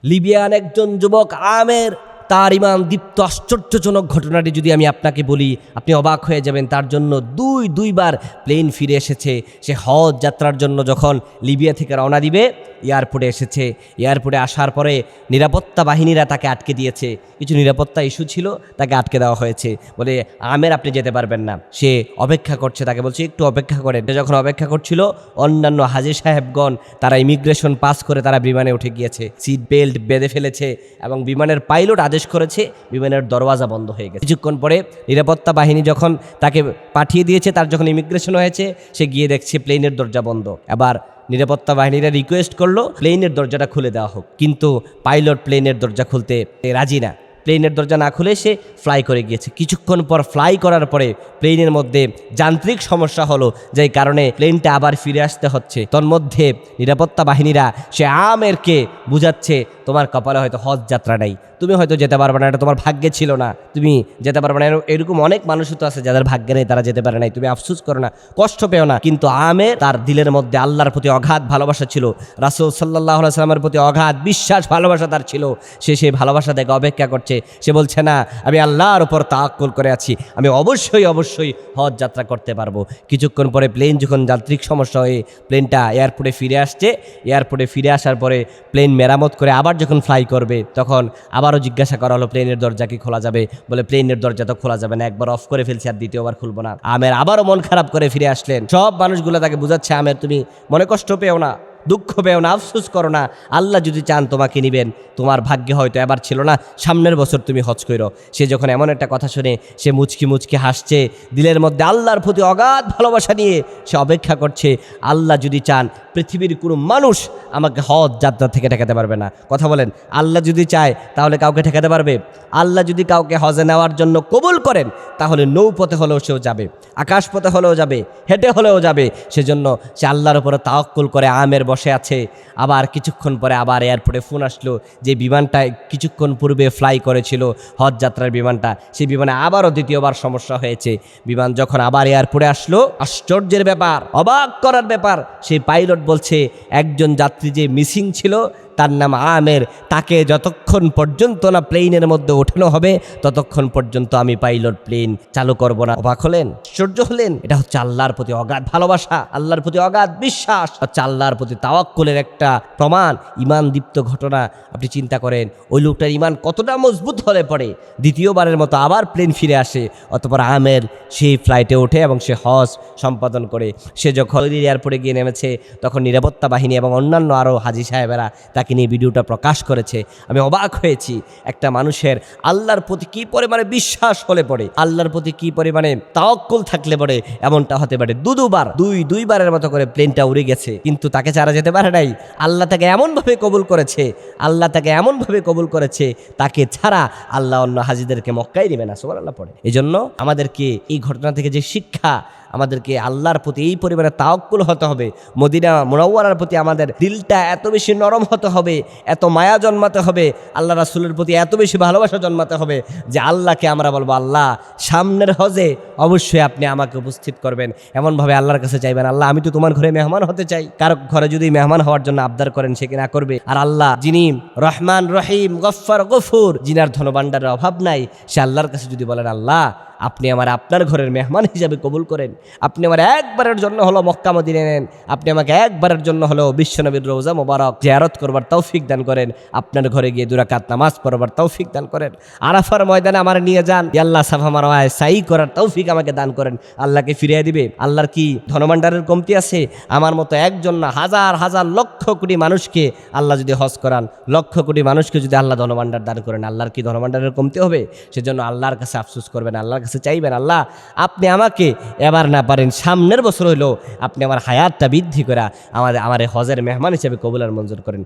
Libyan একজন যুবক আমের তার ইমান দীপ্ত আশ্চর্যজনক ঘটনাটি যদি আমি আপনাকে বলি আপনি অবাক হয়ে যাবেন। তার জন্য দুইবার প্লেন ফিরে এসেছে। সে হজ যাত্রার জন্য যখন লিবিয়া থেকে রওনা দিবে এয়ারপোর্টে এসেছে। এয়ারপোর্টে আসার পরে নিরাপত্তা বাহিনীরা তাকে আটকে দিয়েছে। কিছু নিরাপত্তা ইস্যু ছিল, তাকে আটকে দেওয়া হয়েছে। বলে আমের আপনি যেতে পারবেন না। সে অপেক্ষা করছে, তাকে বলছে একটু অপেক্ষা করেন। যখন অপেক্ষা করছিল অন্যান্য হাজী সাহেবগণ তারা ইমিগ্রেশন পাস করে তারা বিমানে উঠে গিয়েছে, সিট বেল্ট বেঁধে ফেলেছে এবং বিমানের পাইলট আদেশ করেছে বিমানের দরওয়াজা বন্ধ হয়ে গেছে। কিছুক্ষণ পরে নিরাপত্তা বাহিনী যখন তাকে পাঠিয়ে দিয়েছে, তার যখন ইমিগ্রেশন হয়েছে সে গিয়ে দেখছে প্লেনের দরজা বন্ধ। আবার নিরাপত্তা বাহিনীরা রিকোয়েস্ট করলো প্লেনের দরজাটা খুলে দেওয়া হোক, কিন্তু পাইলট প্লেনের দরজা খুলতে রাজি না। প্লেনের দরজা না খুলে সে ফ্লাই করে গিয়েছে। কিছুক্ষণ পর ফ্লাই করার পরে প্লেনের মধ্যে যান্ত্রিক সমস্যা হলো, যেই কারণে প্লেনটা আবার ফিরে আসতে হচ্ছে। তন্মধ্যে নিরাপত্তা বাহিনীরা সে আমেরকে বুঝাচ্ছে তোমার কপালে হয়তো হজ যাত্রা নাই, তুমি হয়তো যেতে পারবে না, এটা তোমার ভাগ্যে ছিল না, তুমি যেতে পারবে না। এরকম অনেক মানুষও তো আছে যাদের ভাগ্যে নেই, তারা যেতে পারে নাই। তুমি আফসোস করো না, কষ্ট পেও না। কিন্তু আমের তার দিলের মধ্যে আল্লাহর প্রতি অগাধ ভালোবাসা ছিল, রাসূল সাল্লাল্লাহু আলাইহি সাল্লামের প্রতি অগাধ বিশ্বাস ভালোবাসা তার ছিল। সে সেই ভালোবাসা দেখে অপেক্ষা করছে। সে বলছে না আমি আল্লাহর উপর তাওয়াক্কুল করে আছি, আমি অবশ্যই হজ যাত্রা করতে পারবো। কিছুক্ষণ পরে প্লেন যখন যান্ত্রিক সমস্যা হয়ে প্লেনটা এয়ারপোর্টে ফিরে আসছে, এয়ারপোর্টে ফিরে আসার পরে প্লেন মেরামত করে আবার যখন ফ্লাই করবে তখন আবারও জিজ্ঞাসা করা হলো প্লেনের দরজা কি খোলা যাবে। বলে প্লেনের দরজা তো খোলা যাবে না, একবার অফ করে ফেলছি আর দ্বিতীয়বার খুলবো না। আমের আবারও মন খারাপ করে ফিরে আসলেন। সব মানুষগুলো তাকে বুঝাচ্ছে আমের তুমি মনে কষ্ট পেও না, দুঃখ পেও না, আফসোস করো না, আল্লাহ যদি চান তোমাকে নিবেন, তোমার ভাগ্যে হয়তো এবার ছিল না, সামনের বছর তুমি হজ করো। সে যখন এমন একটা কথা শুনে সে মুচকি হাসছে, দিলের মধ্যে আল্লাহর প্রতি অগাধ ভালোবাসা নিয়ে সে অপেক্ষা করছে আল্লাহ যদি চান পৃথিবীর কোনো মানুষ আমাকে হজ যাত্রা থেকে ঠেকাতে পারবে না। কথা বলেন, আল্লাহ যদি চায় তাহলে কাউকে ঠেকাতে পারবে? আল্লাহ যদি কাউকে হজে নেওয়ার জন্য কবুল করেন তাহলে নৌপথে হলেও সেও যাবে, আকাশপথে হলেও যাবে, হেঁটে হলেও যাবে। সেজন্য সে আল্লাহর উপরে তাওয়াক্কুল করে আমের বসে আছে। আবার কিছুক্ষণ পরে আবার এয়ারপোর্টে ফোন আসলো যে বিমানটা কিছুক্ষণ পূর্বে ফ্লাই করেছিল হজ যাত্রার বিমানটা, সেই বিমানে আবারও দ্বিতীয়বার সমস্যা হয়েছে। বিমান যখন আবার এয়ারপোর্টে আসলো, আশ্চর্যের ব্যাপার, অবাক করার ব্যাপার, সেই পাইলট বলছে একজন যাত্রী যে মিসিং ছিল তার নাম আমের, তাকে যতক্ষণ পর্যন্ত না প্লেনের মধ্যে ওঠানো হবে ততক্ষণ পর্যন্ত আমি পাইলট প্লেন চালু করব না। অবাক হলেন, আশ্চর্য হলেন। এটা হচ্ছে আল্লাহর প্রতি অগাধ ভালোবাসা, আল্লাহর প্রতি অগাধ বিশ্বাস, হচ্ছে আল্লাহর প্রতি তাওয়াক্কুলের একটা প্রমাণ, ইমান দীপ্ত ঘটনা। আপনি চিন্তা করেন ওই লোকটার ইমান কতটা মজবুত হলে পড়ে দ্বিতীয়বারের মতো আবার প্লেন ফিরে আসে। অতঃপর আমের সেই ফ্লাইটে ওঠে এবং সে হজ সম্পাদন করে। সে যখন এয়ারপোর্টে গিয়ে নেমেছে তখন নিরাপত্তা বাহিনী এবং অন্যান্য আরও হাজী সাহেবেরা তাকে নিয়ে ভিডিওটা প্রকাশ করেছে। আমি অবাক হয়েছি, একটা মানুষের আল্লাহর প্রতি কী পরিমাণে বিশ্বাস হলে পড়ে, আল্লাহর প্রতি কী পরিমাণে তাওয়াক্কুল থাকলে পড়ে এমনটা হতে পারে। দুইবারের মতো করে প্লেনটা উড়ে গেছে, কিন্তু তাকে ছাড়া যেতে পারে নাই। আল্লাহ তাকে এমনভাবে কবুল করেছে, তাকে ছাড়া আল্লাহ অন্য হাজীদেরকে মক্কায় নেবে না। সুবহানাল্লাহ পড়ে। এই জন্য আমাদেরকে এই ঘটনা থেকে যে শিক্ষা, আমাদেরকে আল্লাহর প্রতি এই পরিমাণে তাওয়াক্কুল হতে হবে। মদিনা মুনাওয়ারার প্রতি আমাদের দিলটা এত বেশি নরম হতে হবে, এত মায়া জন্মাতে হবে, আল্লাহ রাসূলের প্রতি এত বেশি ভালোবাসা জন্মাতে হবে যে আল্লাহকে আমরা বলবো আল্লাহ সামনের হজে অবশ্যই আপনি আমাকে উপস্থিত করবেন। এমনভাবে আল্লাহর কাছে চাইবেন আল্লাহ আমি তো তোমার ঘরে মেহমান হতে চাই। কারো ঘরে যদি মেহমান হওয়ার জন্য আবদার করেন সে কিনা করবে। আর আল্লাহ যিনি রহমান রহিম গফফার গফুর, যিনার ধনভাণ্ডারের অভাব নাই, সে আল্লাহর কাছে যদি বলেন আল্লাহ আপনি আমার আপনার ঘরের মেহমান হিসাবে কবুল করেন, আপনি আমার একবারের জন্য হলো মক্কা মদিনা নেন, আপনি আমাকে একবারের জন্য হলো বিশ্বনবীর রওজা মোবারক জিয়ারত করবার তৌফিক দান করেন, আপনার ঘরে গিয়ে 2 রাকাত নামাজ পড়বার তৌফিক দান করেন, আরাফার ময়দানে আমার নিয়ে যান, আল্লাহ সাফা মারওয়ায় সাই করার তৌফিক আমাকে দান করেন। আল্লাহকে ফিরিয়ে দিবে। আল্লাহর কি ধনভাণ্ডারের কমতি আছে? আমার মতো একজন না, হাজার হাজার লক্ষ কোটি মানুষকে আল্লাহ যদি হজ করান, লক্ষ কোটি মানুষকে যদি আল্লাহ ধনভাণ্ডার দান করেন, আল্লাহর কি ধনভাণ্ডারের কমতি হবে? সেজন্য আল্লাহর কাছে আফসোস করবেন, আল্লাহর কাছে চাইবেন আল্লাহ আপনি আমাকে এবার না পারেন সামনের বছর হইলেও আপনি আমার হায়াতটা বৃদ্ধি করে আমার হজের মেহমান হিসেবে কবুল আর মঞ্জুর করেন।